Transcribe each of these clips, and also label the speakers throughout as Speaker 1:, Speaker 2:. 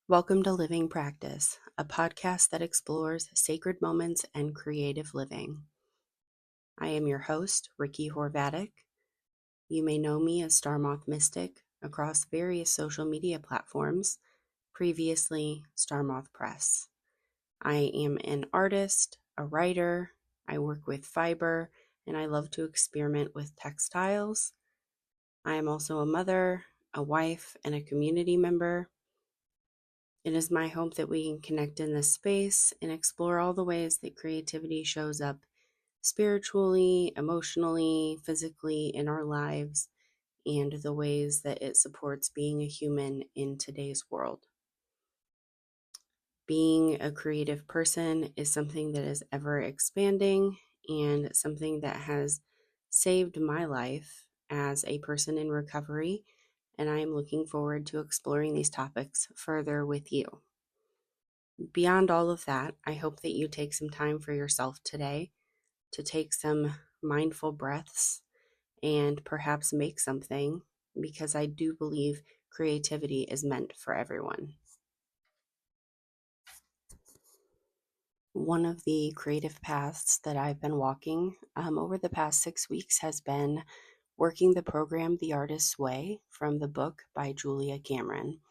Speaker 1: Welcome to Living Practice, a podcast that explores sacred moments and creative living. I am your host, Ricky Horvatic. You may know me as Starmoth Mystic across various social media platforms, previously Starmoth Press. I am an artist, a writer, I work with fiber, and I love to experiment with textiles. I am also a mother, a wife, and a community member. It is my hope that we can connect in this space and explore all the ways that creativity shows up spiritually, emotionally, physically in our lives, and the ways that it supports being a human in today's world. Being a creative person is something that is ever expanding and something that has saved my life as a person in recovery, and I am looking forward to exploring these topics further with you. Beyond all of that, I hope that you take some time for yourself today to take some mindful breaths and perhaps make something, because I do believe creativity is meant for everyone. One of the creative paths that I've been walking over the past 6 weeks has been working the program The Artist's Way from the book by Julia Cameron.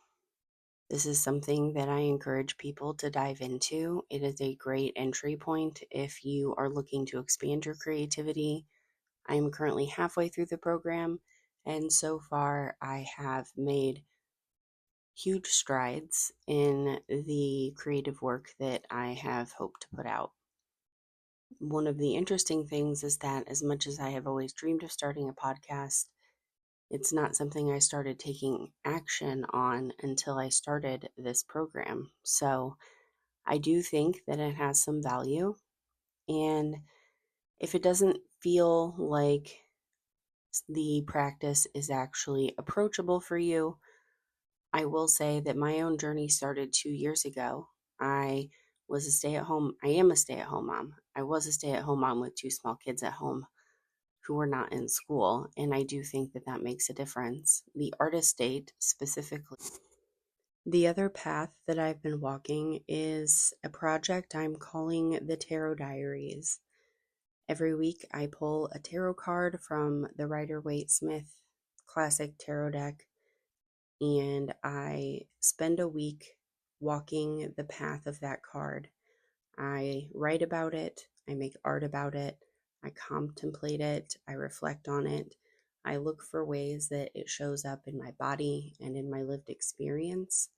Speaker 1: This is something that I encourage people to dive into. It is a great entry point if you are looking to expand your creativity. I am currently halfway through the program, and so far I have made huge strides in the creative work that I have hoped to put out. One of the interesting things is that, as much as I have always dreamed of starting a podcast, it's not something I started taking action on until I started this program. So I do think that it has some value. And if it doesn't feel like the practice is actually approachable for you, I will say that my own journey started 2 years ago. I I am a stay at home mom. I was a stay at home mom with two small kids at home who were not in school. And I do think that that makes a difference. The artist date specifically. The other path that I've been walking is a project I'm calling the Tarot Diaries. Every week I pull a tarot card from the Rider-Waite-Smith Classic Tarot deck, and I spend a week walking the path of that card. I write about it, I make art about it, I contemplate it, I reflect on it, I look for ways that it shows up in my body and in my lived experience,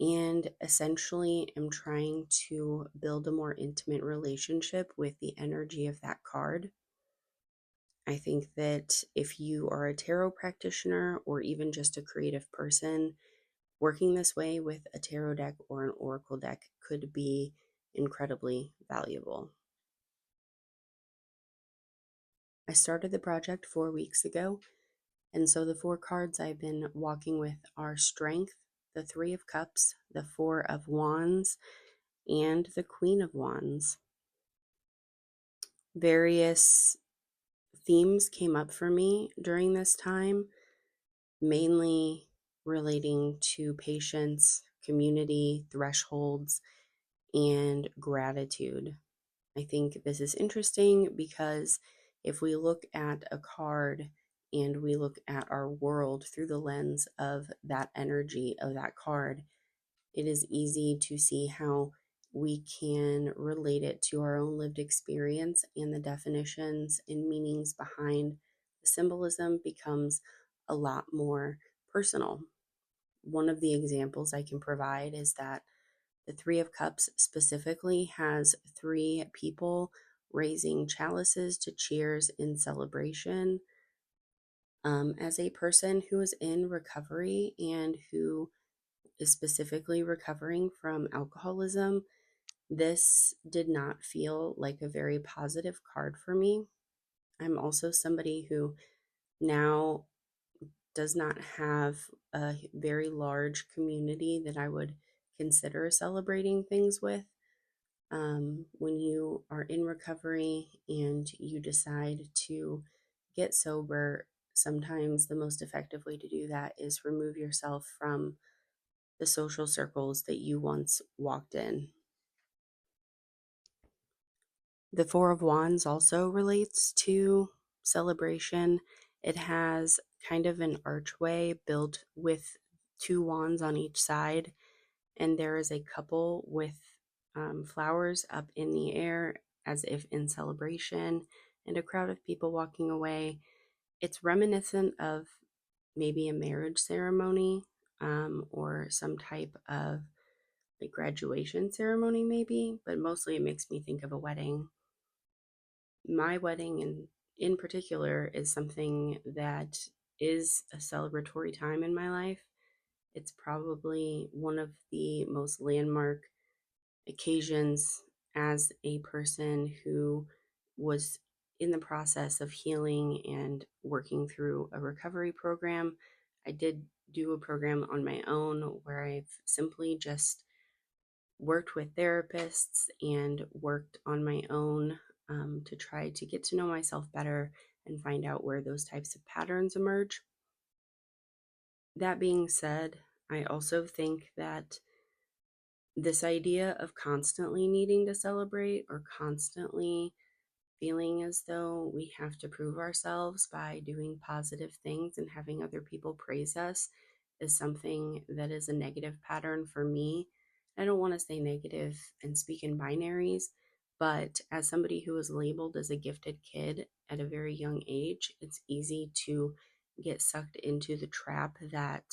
Speaker 1: and essentially am trying to build a more intimate relationship with the energy of that card. I think that if you are a tarot practitioner or even just a creative person, working this way with a tarot deck or an oracle deck could be incredibly valuable. I started the project 4 weeks ago, and so the four cards I've been walking with are Strength, the Three of Cups, the Four of Wands, and the Queen of Wands. Various themes came up for me during this time, mainly relating to patience, community, thresholds, and gratitude. I think this is interesting because if we look at a card and we look at our world through the lens of that energy of that card, it is easy to see how we can relate it to our own lived experience, and the definitions and meanings behind the symbolism becomes a lot more personal. One of the examples I can provide is that the Three of Cups specifically has three people raising chalices to cheers in celebration. As a person who is in recovery and who is specifically recovering from alcoholism, this did not feel like a very positive card for me. I'm also somebody who now does not have a very large community that I would consider celebrating things with. When you are in recovery and you decide to get sober, sometimes the most effective way to do that is remove yourself from the social circles that you once walked in. The Four of Wands also relates to celebration. It has kind of an archway built with two wands on each side, and there is a couple with flowers up in the air as if in celebration, and a crowd of people walking away. It's reminiscent of maybe a marriage ceremony, or some type of like graduation ceremony, maybe, but mostly it makes me think of a wedding. My wedding in particular is something that is a celebratory time in my life. It's probably one of the most landmark occasions as a person who was in the process of healing and working through a recovery program. I did do a program on my own where I've simply just worked with therapists and worked on my own, to try to get to know myself better and find out where those types of patterns emerge. That being said, I also think that this idea of constantly needing to celebrate or constantly feeling as though we have to prove ourselves by doing positive things and having other people praise us is something that is a negative pattern for me. I don't want to say negative and speak in binaries, but as somebody who was labeled as a gifted kid at a very young age, it's easy to get sucked into the trap that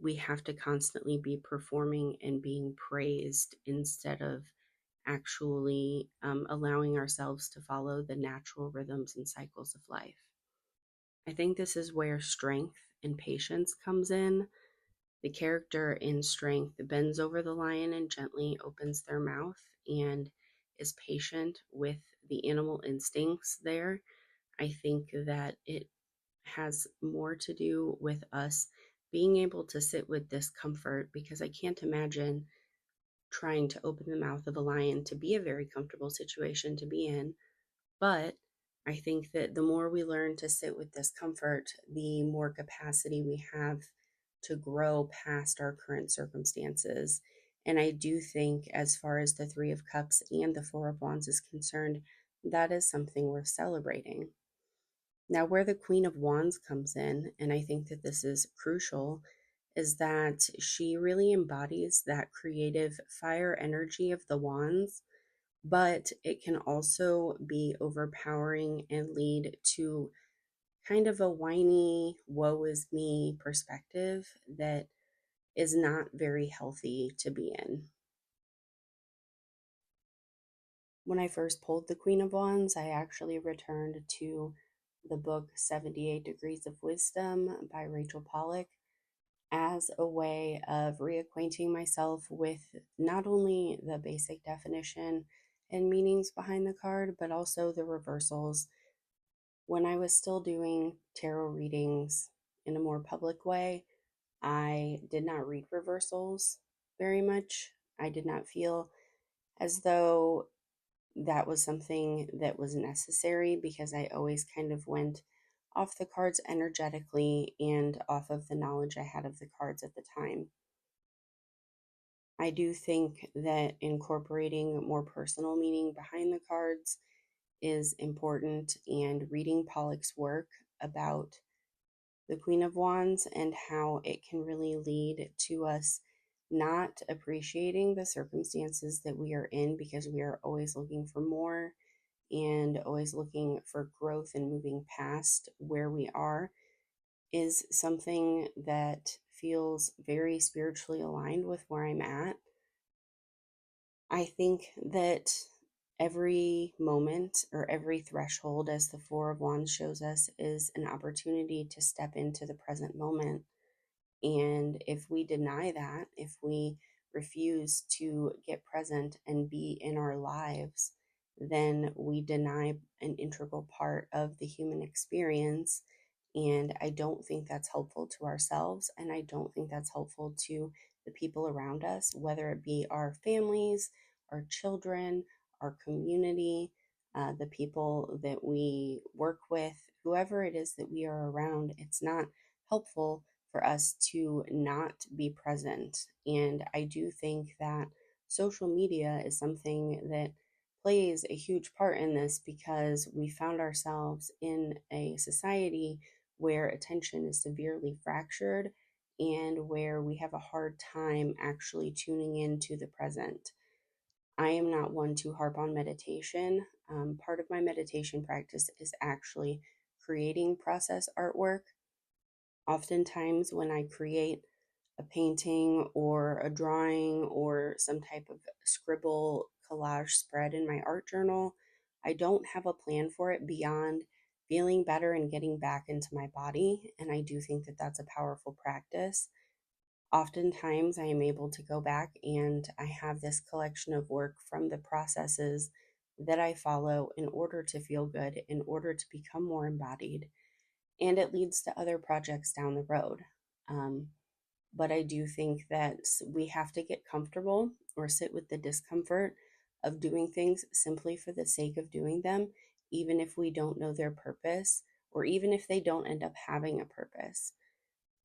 Speaker 1: we have to constantly be performing and being praised instead of actually allowing ourselves to follow the natural rhythms and cycles of life. I think this is where strength and patience comes in. The character in Strength bends over the lion and gently opens their mouth and is patient with the animal instincts there. I think that it has more to do with us being able to sit with discomfort, because I can't imagine trying to open the mouth of a lion to be a very comfortable situation to be in. But I think that the more we learn to sit with discomfort, the more capacity we have to grow past our current circumstances. And I do think, as far as the Three of Cups and the Four of Wands is concerned, that is something worth celebrating. Now, where the Queen of Wands comes in, and I think that this is crucial, is that she really embodies that creative fire energy of the wands, but it can also be overpowering and lead to kind of a whiny, woe is me perspective that is not very healthy to be in. When I first pulled the Queen of Wands, I actually returned to the book 78 Degrees of Wisdom by Rachel Pollack as a way of reacquainting myself with not only the basic definition and meanings behind the card, but also the reversals. When I was still doing tarot readings in a more public way, I did not read reversals very much. I did not feel as though that was something that was necessary, because I always kind of went off the cards energetically and off of the knowledge I had of the cards at the time. I do think that incorporating more personal meaning behind the cards is important, and reading Pollock's work about the Queen of Wands and how it can really lead to us not appreciating the circumstances that we are in, because we are always looking for more and always looking for growth and moving past where we are, is something that feels very spiritually aligned with where I'm at. I think that every moment or every threshold, as the Four of Wands shows us, is an opportunity to step into the present moment. And if we deny that, if we refuse to get present and be in our lives, then we deny an integral part of the human experience. And I don't think that's helpful to ourselves. And I don't think that's helpful to the people around us, whether it be our families, our children, our community, the people that we work with, whoever it is that we are around. It's not helpful for us to not be present. And I do think that social media is something that plays a huge part in this because we found ourselves in a society where attention is severely fractured and where we have a hard time actually tuning into the present. I am not one to harp on meditation. Part of my meditation practice is actually creating process artwork. Oftentimes, when I create a painting or a drawing or some type of scribble collage spread in my art journal, I don't have a plan for it beyond feeling better and getting back into my body. And I do think that that's a powerful practice. Oftentimes, I am able to go back and I have this collection of work from the processes that I follow in order to feel good, in order to become more embodied, and it leads to other projects down the road. Um, but I do think that we have to get comfortable or sit with the discomfort of doing things simply for the sake of doing them, even if we don't know their purpose or even if they don't end up having a purpose.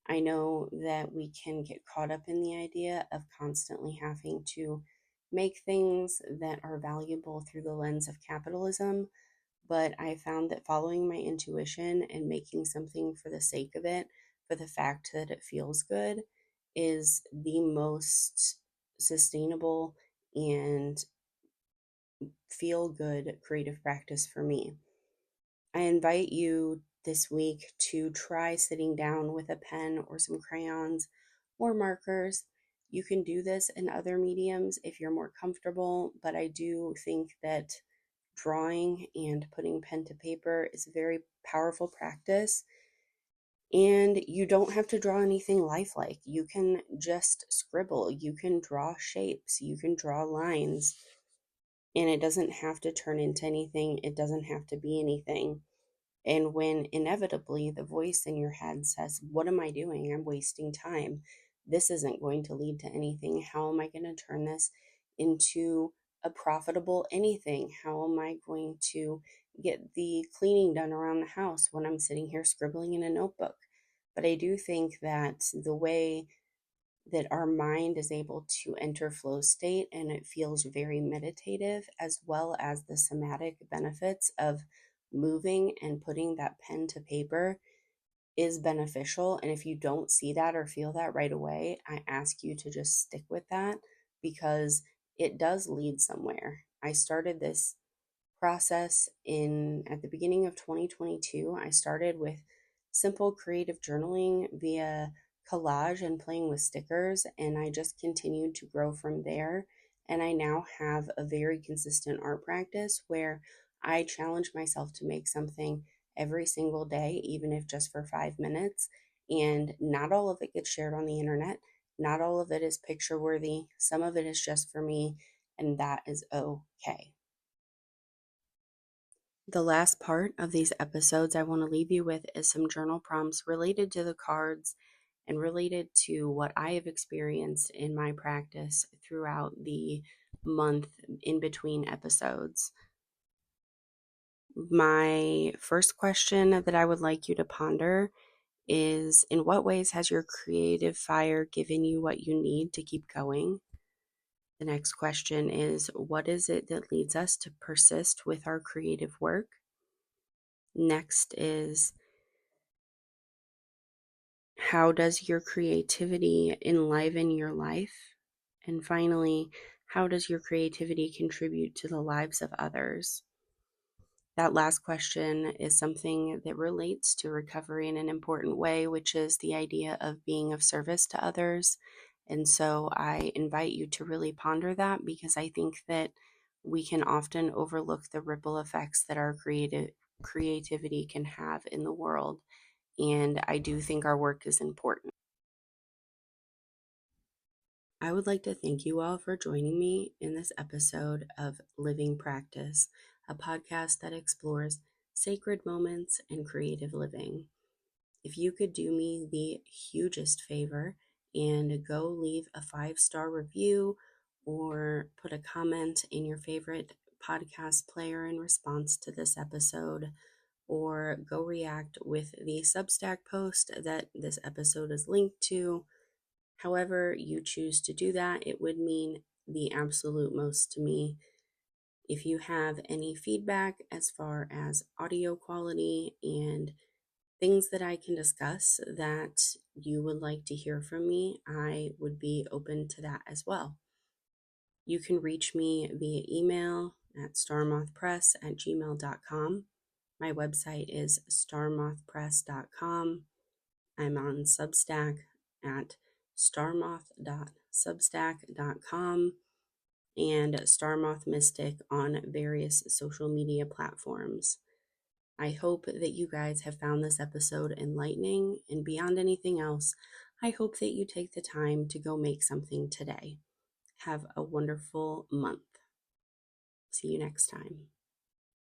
Speaker 1: I know that we can get caught up in the idea of constantly having to make things that are valuable through the lens of capitalism, but I found that following my intuition and making something for the sake of it, for the fact that it feels good, is the most sustainable and feel good creative practice for me. I invite you this week to try sitting down with a pen or some crayons or markers. You can do this in other mediums if you're more comfortable, but I do think that drawing and putting pen to paper is a very powerful practice. And you don't have to draw anything lifelike. You can just scribble, you can draw shapes, you can draw lines, and it doesn't have to turn into anything, it doesn't have to be anything. And when inevitably the voice in your head says, "What am I doing? I'm wasting time. This isn't going to lead to anything. How am I going to turn this into a profitable anything? How am I going to get the cleaning done around the house when I'm sitting here scribbling in a notebook?" But I do think that the way that our mind is able to enter flow state and it feels very meditative, as well as the somatic benefits of moving and putting that pen to paper, is beneficial. And if you don't see that or feel that right away, I ask you to just stick with that because it does lead somewhere. I started this process in at the beginning of 2022. I started with simple creative journaling via collage and playing with stickers, and I just continued to grow from there. And I now have a very consistent art practice where I challenge myself to make something every single day, even if just for 5 minutes. And not all of it gets shared on the internet. Not all of it is picture worthy. Some of it is just for me, and that is okay. The last part of these episodes I want to leave you with is some journal prompts related to the cards and related to what I have experienced in my practice throughout the month in between episodes. My first question that I would like you to ponder is, in what ways has your creative fire given you what you need to keep going? The next question is, what is it that leads us to persist with our creative work? Next is, how does your creativity enliven your life? And finally, how does your creativity contribute to the lives of others? That last question is something that relates to recovery in an important way, which is the idea of being of service to others. And so I invite you to really ponder that because I think that we can often overlook the ripple effects that our creativity can have in the world. And I do think our work is important. I would like to thank you all for joining me in this episode of Living Practice, a podcast that explores sacred moments and creative living. If you could do me the hugest favor and go leave a 5-star review or put a comment in your favorite podcast player in response to this episode, or go react with the Substack post that this episode is linked to. However you choose to do that, it would mean the absolute most to me. If you have any feedback as far as audio quality and things that I can discuss that you would like to hear from me, I would be open to that as well. You can reach me via email at starmothpress@gmail.com. My website is starmothpress.com. I'm on Substack at starmoth.substack.com and Starmoth Mystic on various social media platforms. I hope that you guys have found this episode enlightening, and beyond anything else, I hope that you take the time to go make something today. Have a wonderful month. See you next time.